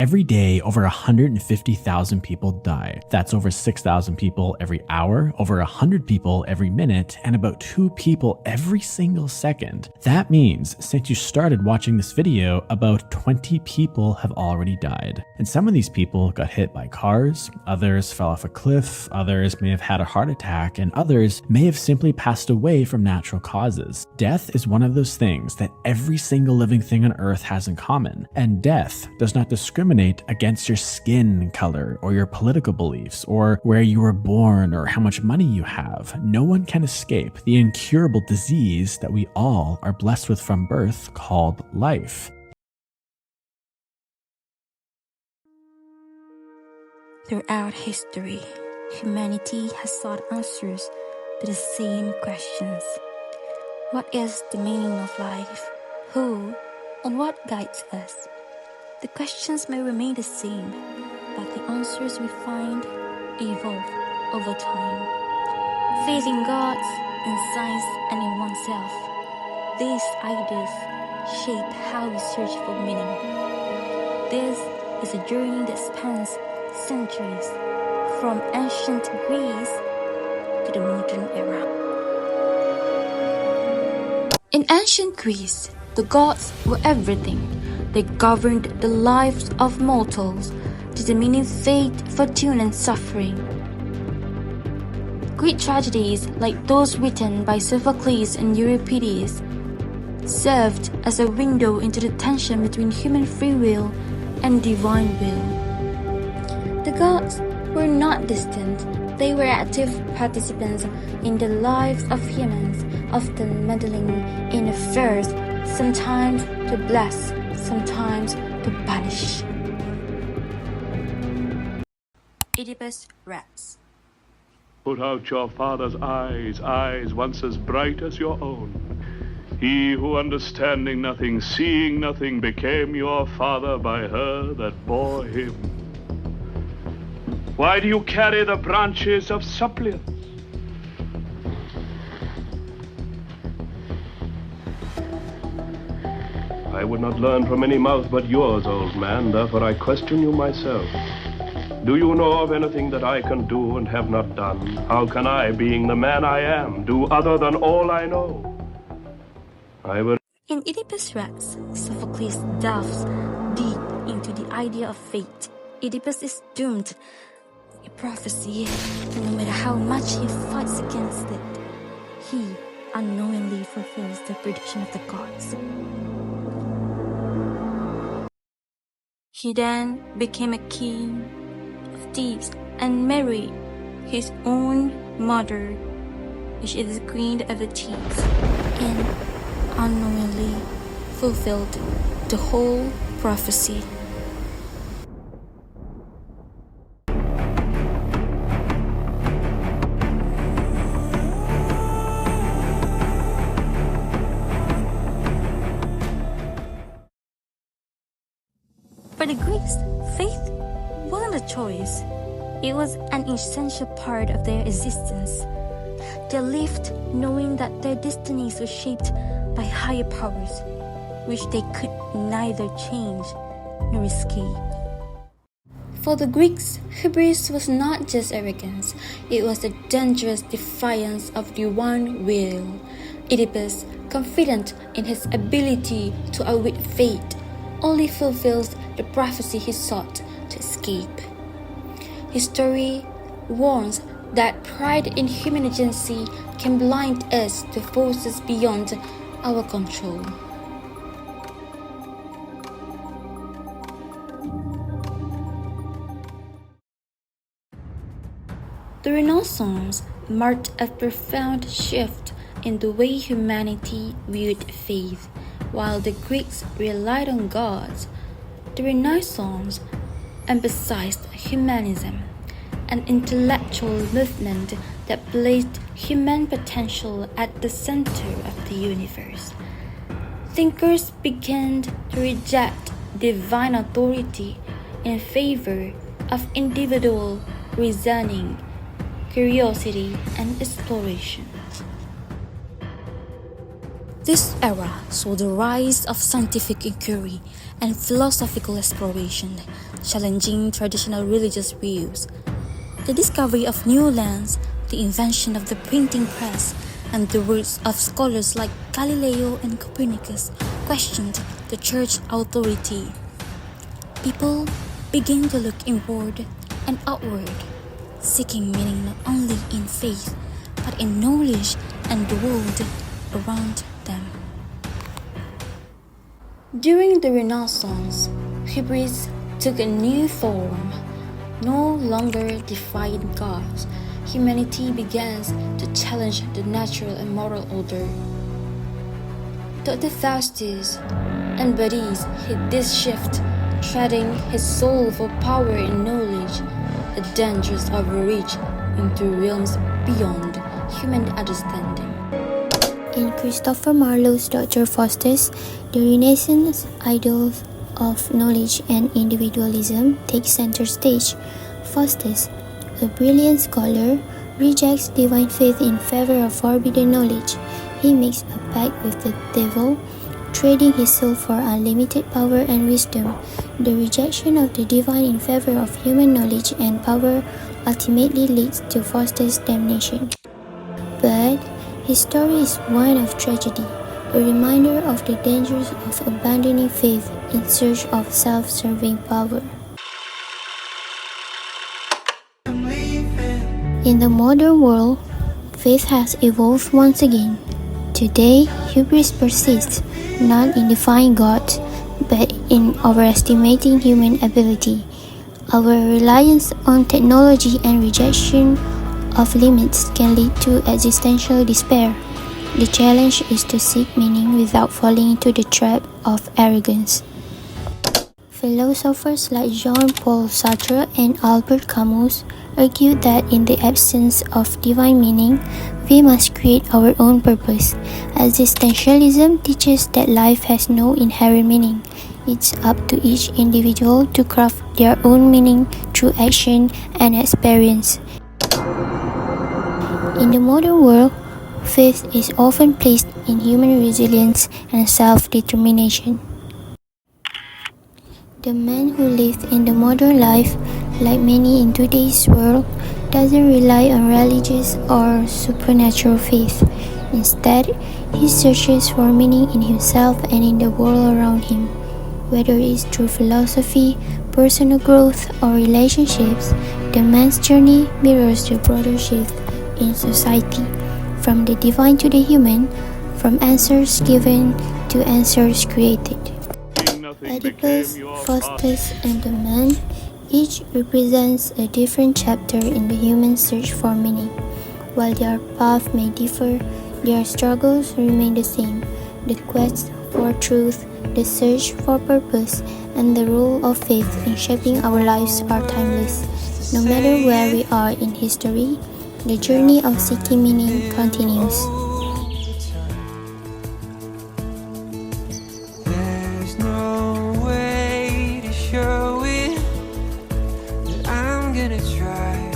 Every day, over 150,000 people die. That's over 6,000 people every hour, over 100 people every minute, and about 2 people every single second. That means since you started watching this video, about 20 people have already died. And some of these people got hit by cars, others fell off a cliff, others may have had a heart attack, and others may have simply passed away from natural causes. Death is one of those things that every single living thing on Earth has in common, and death does not discriminate against your skin color or your political beliefs or where you were born or how much money you have. No one can escape the incurable disease that we all are blessed with from birth called life. Throughout history, humanity has sought answers to the same questions. What is the meaning of life? Who and what guides us? The questions may remain the same, but the answers we find evolve over time. Faith in gods, in science, and in oneself. These ideas shape how we search for meaning. This is a journey that spans centuries, from ancient Greece to the modern era. In ancient Greece, the gods were everything. They governed the lives of mortals, determining fate, fortune, and suffering. Greek tragedies like those written by Sophocles and Euripides served as a window into the tension between human free will and divine will. The gods were not distant. They were active participants in the lives of humans, often meddling in affairs, sometimes to bless, sometimes to punish. Oedipus Rex. Put out your father's eyes, eyes once as bright as your own. He who understanding nothing, seeing nothing, became your father by her that bore him. Why do you carry the branches of suppliants? I would not learn from any mouth but yours, old man, therefore I question you myself. Do you know of anything that I can do and have not done? How can I, being the man I am, do other than all I know? In Oedipus Rex, Sophocles delves deep into the idea of fate. Oedipus is doomed, a prophecy, and no matter how much he fights against it, he unknowingly fulfills the prediction of the gods. He then became a king of Thebes and married his own mother, which is the queen of the Thebes, and unknowingly fulfilled the whole prophecy. For the Greeks, faith wasn't a choice. It was an essential part of their existence. They lived knowing that their destinies were shaped by higher powers, which they could neither change nor escape. For the Greeks, hubris was not just arrogance, it was a dangerous defiance of divine will. Oedipus, confident in his ability to outwit fate, only fulfills the prophecy he sought to escape. History warns that pride in human agency can blind us to forces beyond our control. The Renaissance marked a profound shift in the way humanity viewed faith. While the Greeks relied on gods, the Renaissance emphasized humanism, an intellectual movement that placed human potential at the center of the universe. Thinkers began to reject divine authority in favor of individual reasoning, curiosity, and exploration. This era saw the rise of scientific inquiry and philosophical exploration. challenging traditional religious views. The discovery of new lands, the invention of the printing press, and the works of scholars like Galileo and Copernicus questioned the church authority. People began to look inward and outward, seeking meaning not only in faith, but in knowledge and the world around them. During the Renaissance, Hubris took a new form. No longer defying God, humanity began to challenge the natural and moral order. Dr. Faustus embodies this shift, trading his soul for power and knowledge, a dangerous overreach into realms beyond human understanding. In Christopher Marlowe's Dr. Faustus, the Renaissance ideals of knowledge and individualism take center stage. Faustus, a brilliant scholar, rejects divine faith in favor of forbidden knowledge. He makes a pact with the devil, trading his soul for unlimited power and wisdom. The rejection of the divine in favor of human knowledge and power ultimately leads to Faustus' damnation. But his story is one of tragedy, a reminder of the dangers of abandoning faith in search of self-serving power. In the modern world, faith has evolved once again. Today, hubris persists, not in defying God, but in overestimating human ability. Our reliance on technology and rejection of limits can lead to existential despair. The challenge is to seek meaning without falling into the trap of arrogance. Philosophers like Jean-Paul Sartre and Albert Camus argued that in the absence of divine meaning, we must create our own purpose. Existentialism teaches that life has no inherent meaning. It's up to each individual to craft their own meaning through action and experience. In the modern world, faith is often placed in human resilience and self-determination. The man who lived in the modern life, like many in today's world, doesn't rely on religious or supernatural faith. Instead, he searches for meaning in himself and in the world around him. Whether it's through philosophy, personal growth, or relationships, the man's journey mirrors the broader shift in society, from the divine to the human, from answers given to answers created. Oedipus, Faustus, and the man each represents a different chapter in the human search for meaning. While their path may differ, their struggles remain the same. The quest for truth, the search for purpose, and the role of faith in shaping our lives are timeless. No matter where we are in history, the journey of seeking meaning continues. There's no way to show it, but I'm gonna try.